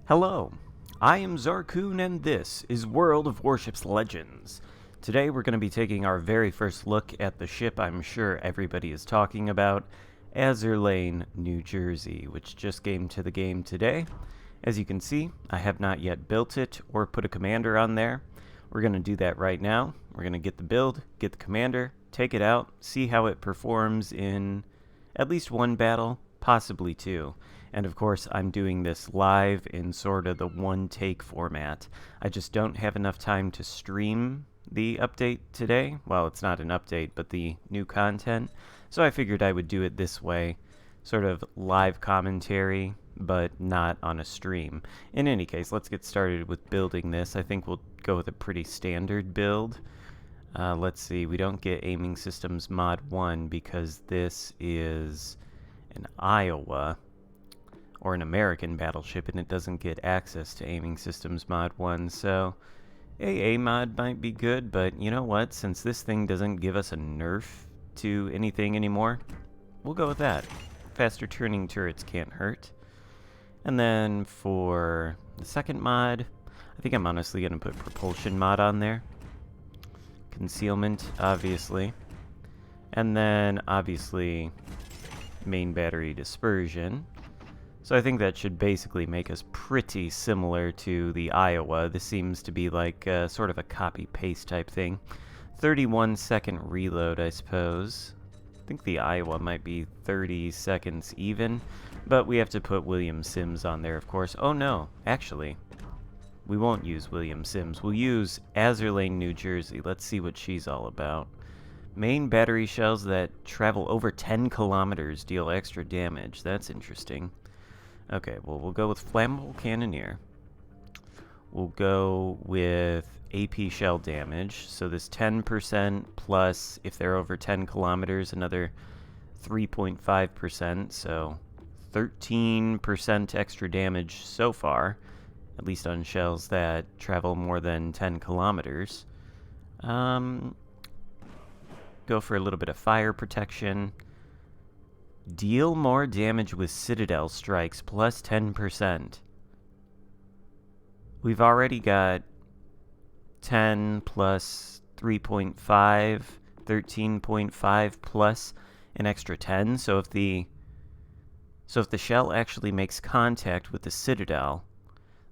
Hello, I am Xarkun and this is World of Warships Legends. Today we're going to be taking our very first look at the ship I'm sure everybody is talking about, Azur Lane New Jersey, which just came to the game today. As you can see, I have not yet built it or put a commander on there. We're going to do that right now. We're going to get the build, get the commander, take it out, see how it performs in at least one battle, possibly two. And of course, I'm doing this live in sort of the one-take format. I just don't have enough time to stream the update today. Well, it's not an update, but the new content. So I figured I would do it this way, sort of live commentary, but not on a stream. In any case, let's get started with building this. I think we'll go with a pretty standard build. Let's see, we don't get Aiming Systems Mod 1 because this is an Iowa or an American battleship, and it doesn't get access to Aiming Systems Mod 1, so AA mod might be good, but you know what? Since this thing doesn't give us a nerf to anything anymore, we'll go with that. Faster turning turrets can't hurt. And then for the second mod, I think I'm honestly going to put propulsion mod on there. Concealment, obviously. And then, obviously, main battery dispersion. So I think that should basically make us pretty similar to the Iowa. This seems to be like sort of a copy-paste type thing. 31-second reload, I suppose. I think the Iowa might be 30 seconds even, but we have to put William Sims on there, of course. Oh no, actually, we won't use William Sims. We'll use Azur Lane New Jersey. Let's see what she's all about. Main battery shells that travel over 10 kilometers deal extra damage. That's interesting. Okay, well, we'll go with Flammable Cannoneer. We'll go with AP shell damage. So this 10% plus, if they're over 10 kilometers, another 3.5%. So 13% extra damage so far, at least on shells that travel more than 10 kilometers. Go for a little bit of fire protection. Deal more damage with Citadel strikes, plus 10%. We've already got 10 plus 3.5, 13.5 plus an extra 10. So if the shell actually makes contact with the Citadel,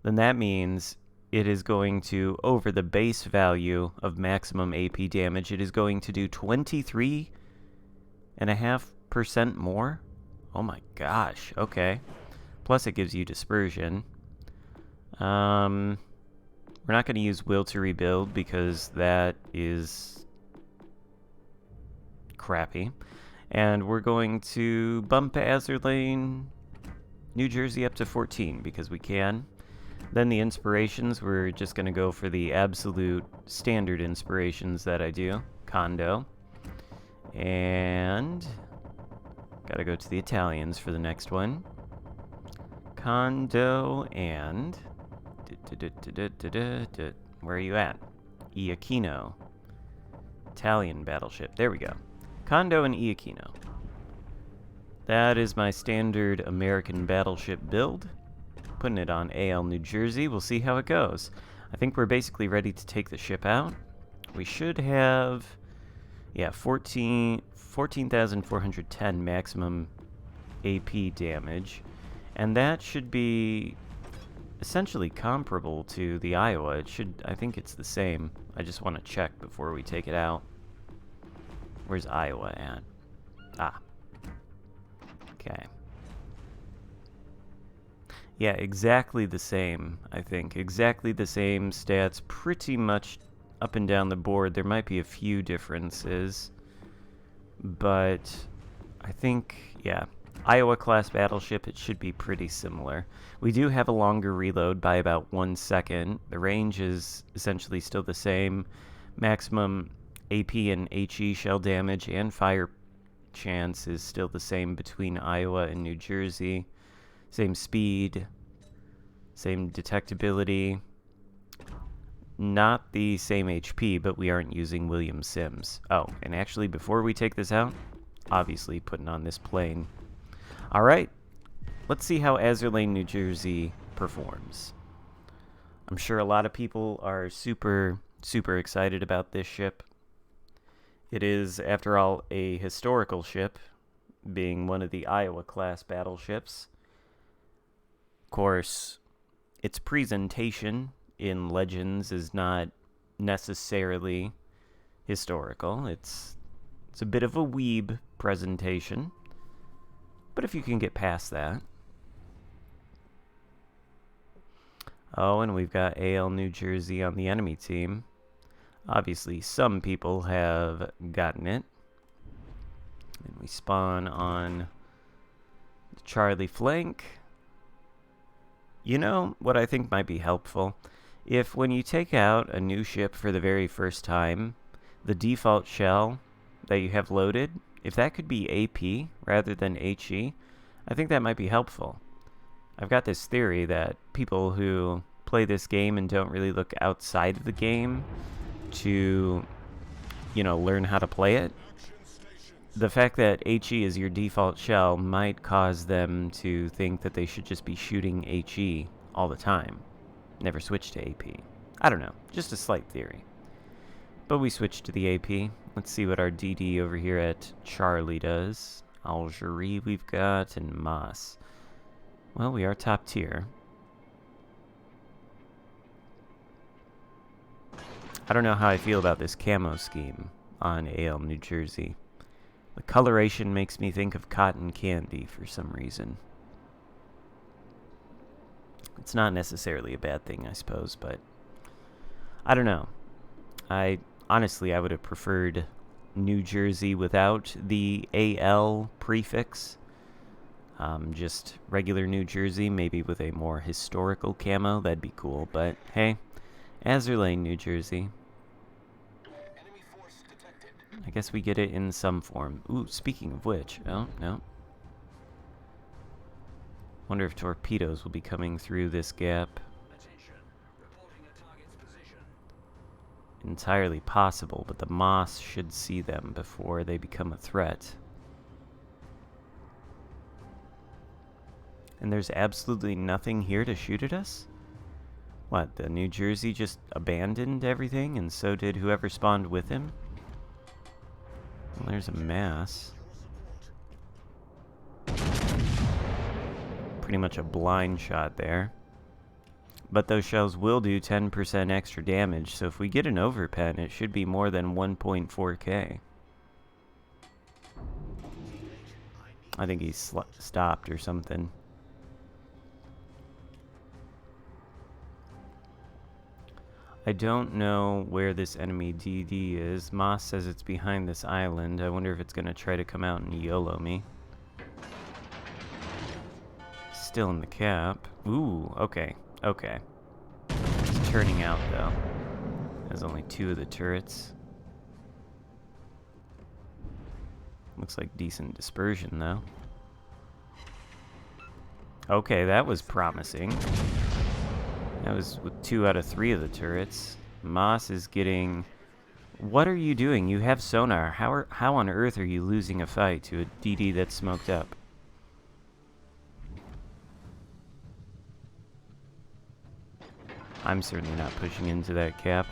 then that means it is going to, over the base value of maximum AP damage, it is going to do 23.5% more? Oh my gosh, okay. Plus it gives you dispersion. We're not going to use Will to Rebuild because that is crappy. And we're going to bump Azur Lane New Jersey up to 14 because we can. Then the inspirations, we're just going to go for the absolute standard inspirations that I do. Condo. And gotta go to the Italians for the next one. Condo and where are you at? Xarkun. Italian battleship. There we go. Condo and Xarkun. That is my standard American battleship build. Putting it on AL New Jersey. We'll see how it goes. I think we're basically ready to take the ship out. We should have, yeah, 14,410 maximum AP damage. And that should be essentially comparable to the Iowa. It should, I think it's the same. I just want to check before we take it out. Where's Iowa at? Ah. Okay. Yeah, exactly the same, I think. Exactly the same stats, pretty much up and down the board. There might be a few differences, but I think, yeah, Iowa-class battleship, it should be pretty similar. We do have a longer reload by about 1 second. The range is essentially still the same. Maximum AP and HE shell damage and fire chance is still the same between Iowa and New Jersey. Same speed, same detectability. Not the same HP, but we aren't using William Sims. Oh, and actually, before we take this out, obviously putting on this plane. Alright, let's see how Azur Lane New Jersey performs. I'm sure a lot of people are super excited about this ship. It is, after all, a historical ship, being one of the Iowa-class battleships. Of course, its presentation in Legends is not necessarily historical. It's a bit of a weeb presentation, but if you can get past that. Oh, and we've got AL New Jersey on the enemy team. Obviously, some people have gotten it. And we spawn on the Charlie flank. You know what I think might be helpful? If when you take out a new ship for the very first time, the default shell that you have loaded, if that could be AP rather than HE, I think that might be helpful. I've got this theory that people who play this game and don't really look outside of the game to, learn how to play it, the fact that HE is your default shell might cause them to think that they should just be shooting HE all the time. Never switch to AP. I don't know. Just a slight theory. But we switched to the AP. Let's see what our DD over here at Charlie does. Algerie we've got, and Moss. Well, we are top tier. I don't know how I feel about this camo scheme on AL New Jersey. The coloration makes me think of cotton candy for some reason. It's not necessarily a bad thing, I suppose, but I don't know. Honestly, I would have preferred New Jersey without the AL prefix. Just regular New Jersey, maybe with a more historical camo, that'd be cool, but hey, Azur Lane, New Jersey. I guess we get it in some form. Ooh, speaking of which, oh, no. Wonder if torpedoes will be coming through this gap. Entirely possible, but the Moss should see them before they become a threat. And there's absolutely nothing here to shoot at us? What, the New Jersey just abandoned everything, and so did whoever spawned with him? Well, there's a mass. Pretty much a blind shot there. But those shells will do 10% extra damage, so if we get an overpen, it should be more than 1.4k. I think he's stopped or something. I don't know where this enemy DD is. Moss says it's behind this island. I wonder if it's going to try to come out and YOLO me. Still in the cap. Ooh, okay. Okay. It's turning out, though. There's only 2 of the turrets. Looks like decent dispersion, though. Okay, that was promising. That was with 2 out of 3 of the turrets. Moss is getting... What are you doing? You have sonar. How on earth are you losing a fight to a DD that's smoked up? I'm certainly not pushing into that cap.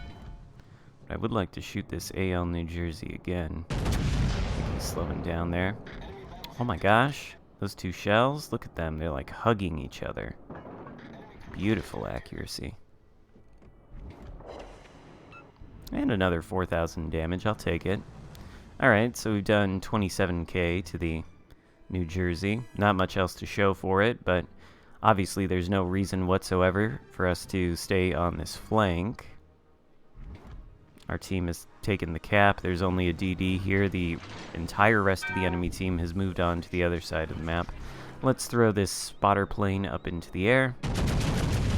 But I would like to shoot this AL New Jersey again. I think he's slowing down there. Oh my gosh. Those 2 shells, look at them. They're like hugging each other. Beautiful accuracy. And another 4,000 damage. I'll take it. Alright, so we've done 27k to the New Jersey. Not much else to show for it, but obviously there's no reason whatsoever for us to stay on this flank. Our team has taken the cap. There's only a DD here. The entire rest of the enemy team has moved on to the other side of the map. Let's throw this spotter plane up into the air.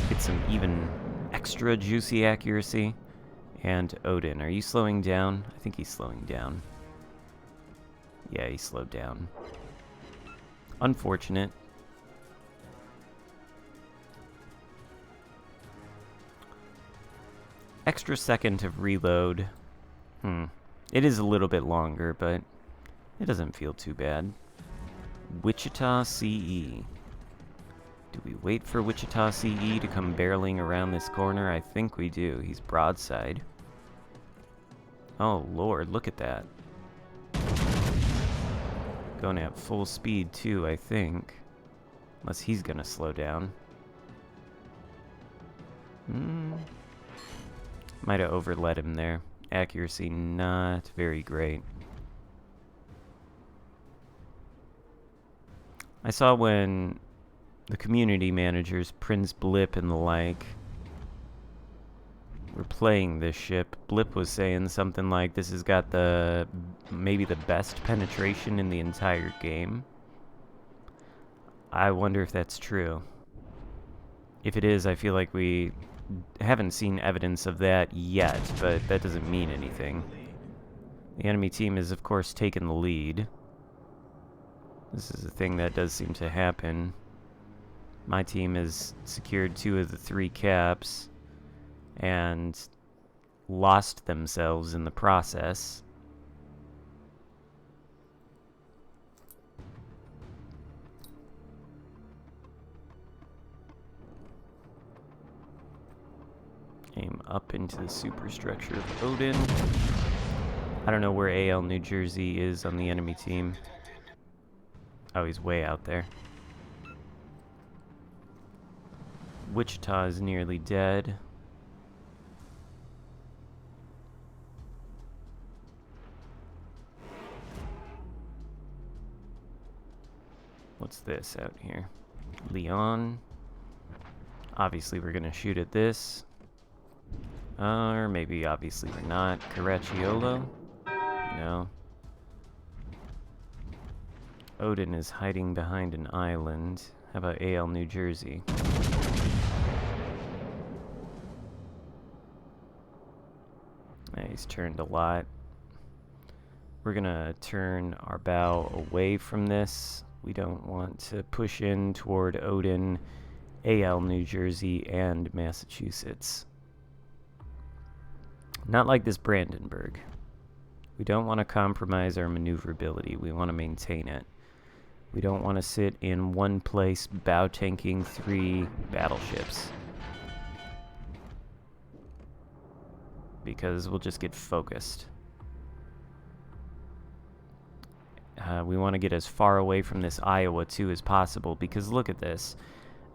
Get some even extra juicy accuracy. And Odin, are you slowing down? I think he's slowing down. Yeah, he slowed down. Unfortunate. Extra second of reload. It is a little bit longer, but it doesn't feel too bad. Wichita, CE. Do we wait for Wichita CE to come barreling around this corner? I think we do. He's broadside. Oh lord, look at that. Going at full speed too, I think. Unless he's gonna slow down. Might have overlet him there. Accuracy not very great. I saw when the community managers, Prince Blip and the like, were playing this ship, Blip was saying something like this has got the maybe the best penetration in the entire game. I wonder if that's true. If it is, I feel like we haven't seen evidence of that yet, but that doesn't mean anything. The enemy team has, of course, taken the lead. This is a thing that does seem to happen. My team has secured 2 of the 3 caps and lost themselves in the process. Aim up into the superstructure of Odin. I don't know where AL New Jersey is on the enemy team. Oh, he's way out there. Wichita is nearly dead. What's this out here? Leon. Obviously we're gonna shoot at this. Or maybe obviously we're not. Caracciolo? No. Odin is hiding behind an island. How about AL New Jersey? He's turned a lot. We're gonna turn our bow away from this. We don't want to push in toward Odin, AL New Jersey, and Massachusetts. Not like this Brandenburg. We don't want to compromise our maneuverability. We want to maintain it. We don't want to sit in one place bow tanking 3 battleships. Because we'll just get focused. We want to get as far away from this Iowa too as possible, because look at this.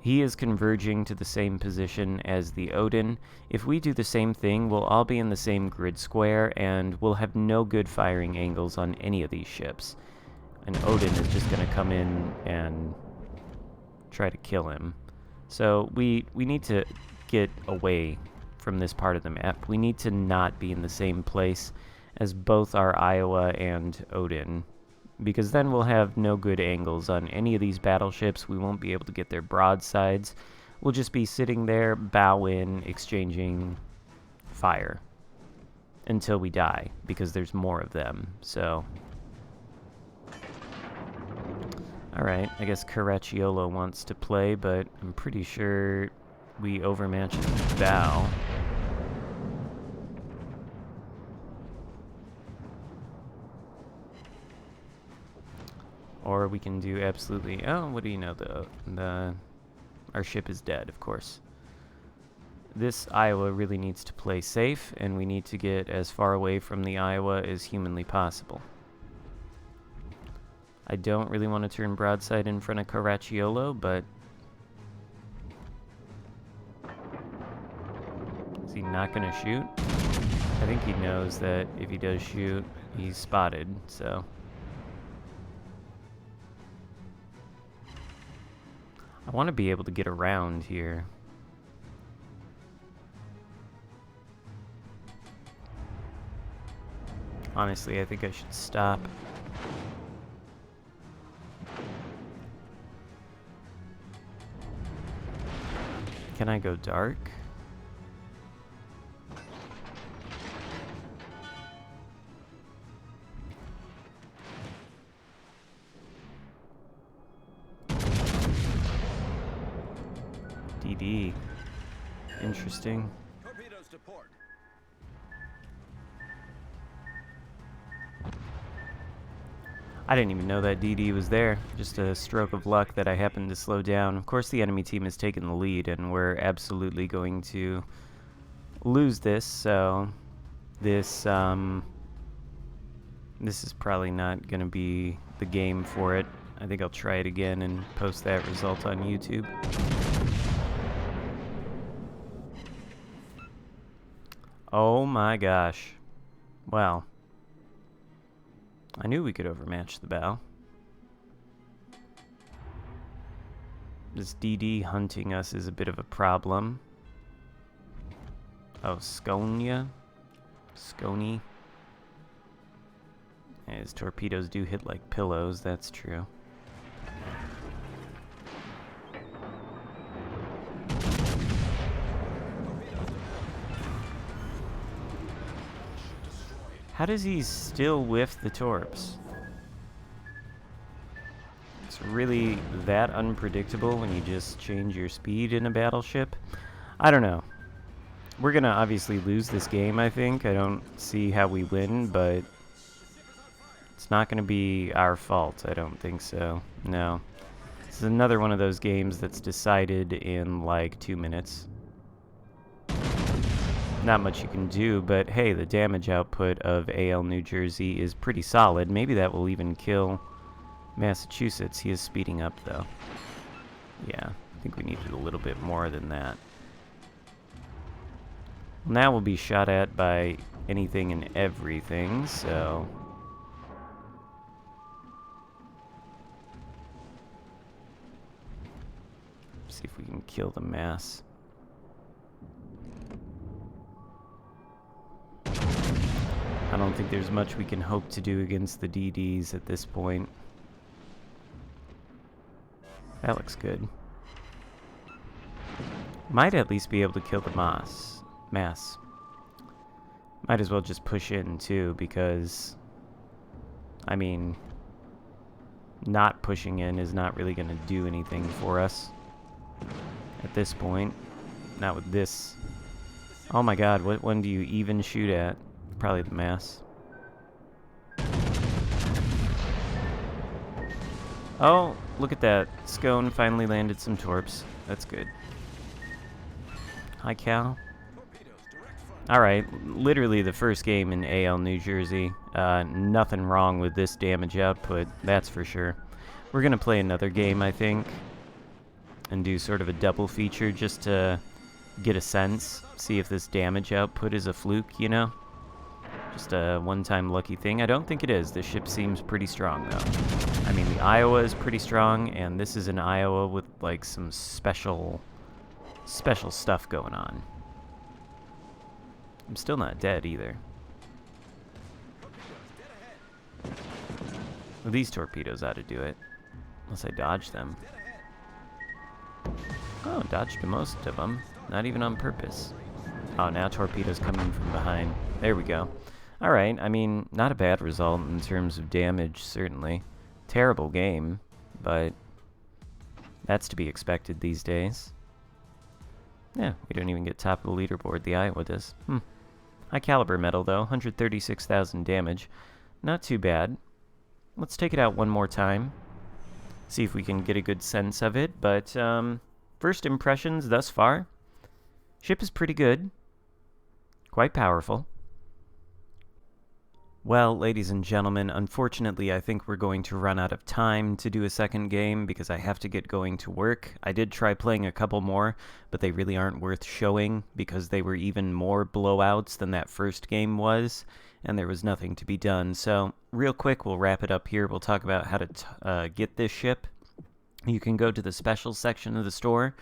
He is converging to the same position as the Odin. If we do the same thing, we'll all be in the same grid square, and we'll have no good firing angles on any of these ships. And Odin is just going to come in and try to kill him. So we need to get away from this part of the map. We need to not be in the same place as both our Iowa and Odin, because then we'll have no good angles on any of these battleships. We won't be able to get their broadsides. We'll just be sitting there, bow in, exchanging fire until we die, because there's more of them. So, alright, I guess Caracciolo wants to play, but I'm pretty sure we overmatch his bow. Or we can do absolutely... Oh, what do you know? Our ship is dead, of course. This Iowa really needs to play safe, and we need to get as far away from the Iowa as humanly possible. I don't really want to turn broadside in front of Caracciolo, but... Is he not going to shoot? I think he knows that if he does shoot, he's spotted, so... I want to be able to get around here. Honestly, I think I should stop. Can I go dark? DD. Interesting. Torpedoes to port. I didn't even know that DD was there. Just a stroke of luck that I happened to slow down. Of course, the enemy team has taken the lead, and we're absolutely going to lose this, so this is probably not going to be the game for it. I think I'll try it again and post that result on YouTube. Oh my gosh. Well, I knew we could overmatch the bow. This DD hunting us is a bit of a problem. Oh, Skonia? Scony? His torpedoes do hit like pillows, that's true. How does he still whiff the torps? It's really that unpredictable when you just change your speed in a battleship? I don't know. We're gonna obviously lose this game, I think. I don't see how we win, but it's not gonna be our fault. I don't think so. No. This is another one of those games that's decided in like 2 minutes. Not much you can do, but hey, the damage output of AL New Jersey is pretty solid. Maybe that will even kill Massachusetts. He is speeding up, though. Yeah, I think we needed a little bit more than that. Well, now we'll be shot at by anything and everything, so... see if we can kill the mass. I don't think there's much we can hope to do against the DDs at this point. That looks good. Might at least be able to kill the mass. Might as well just push in too, because I mean, not pushing in is not really going to do anything for us at this point. Not with this. Oh my god, what one do you even shoot at? Probably the mass. Oh, look at that. Scone finally landed some torps. That's good. Hi, Cal. Alright, literally the first game in AL New Jersey. Nothing wrong with this damage output, that's for sure. We're gonna play another game, I think, and do sort of a double feature just to get a sense, see if this damage output is a fluke, you know? Just a one-time lucky thing. I don't think it is. This ship seems pretty strong, though. I mean, the Iowa is pretty strong, and this is an Iowa with, like, some special stuff going on. I'm still not dead, either. Well, these torpedoes ought to do it. Unless I dodge them. Oh, dodged most of them. Not even on purpose. Oh, now torpedoes coming from behind. There we go. Alright, I mean, not a bad result in terms of damage, certainly. Terrible game, but that's to be expected these days. Yeah, we don't even get top of the leaderboard, the Iowa does. High caliber medal, though, 136,000 damage. Not too bad. Let's take it out one more time. See if we can get a good sense of it, but first impressions thus far. Ship is pretty good. Quite powerful. Well, ladies and gentlemen, unfortunately I think we're going to run out of time to do a second game because I have to get going to work. I did try playing a couple more, but they really aren't worth showing because they were even more blowouts than that first game was, and there was nothing to be done. So, real quick, we'll wrap it up here. We'll talk about how to get this ship. You can go to the specials section of the store,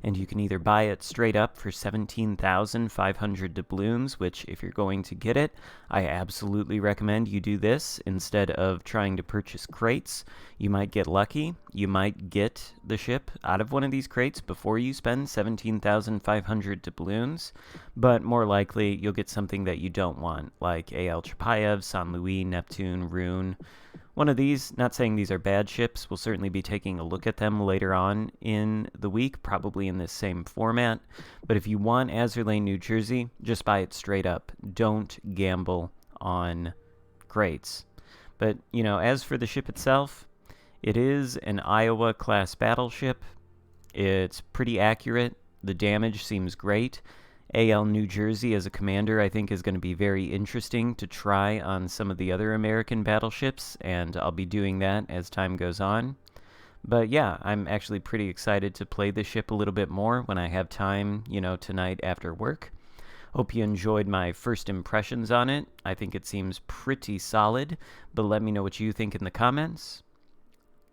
and you can either buy it straight up for 17,500 doubloons, which, if you're going to get it, I absolutely recommend you do this instead of trying to purchase crates. You might get lucky. You might get the ship out of one of these crates before you spend 17,500 doubloons, but more likely you'll get something that you don't want, like A.L. Chapayev, San Luis, Neptune, Rune. One of these, not saying these are bad ships, we'll certainly be taking a look at them later on in the week, probably in this same format. But if you want Azur Lane New Jersey, just buy it straight up. Don't gamble on crates. But, as for the ship itself, it is an Iowa-class battleship. It's pretty accurate. The damage seems great. AL New Jersey as a commander, I think, is going to be very interesting to try on some of the other American battleships, and I'll be doing that as time goes on. But yeah, I'm actually pretty excited to play this ship a little bit more when I have time, tonight after work. Hope you enjoyed my first impressions on it. I think it seems pretty solid, but let me know what you think in the comments.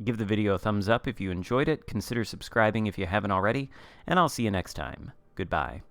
Give the video a thumbs up if you enjoyed it, consider subscribing if you haven't already, and I'll see you next time. Goodbye.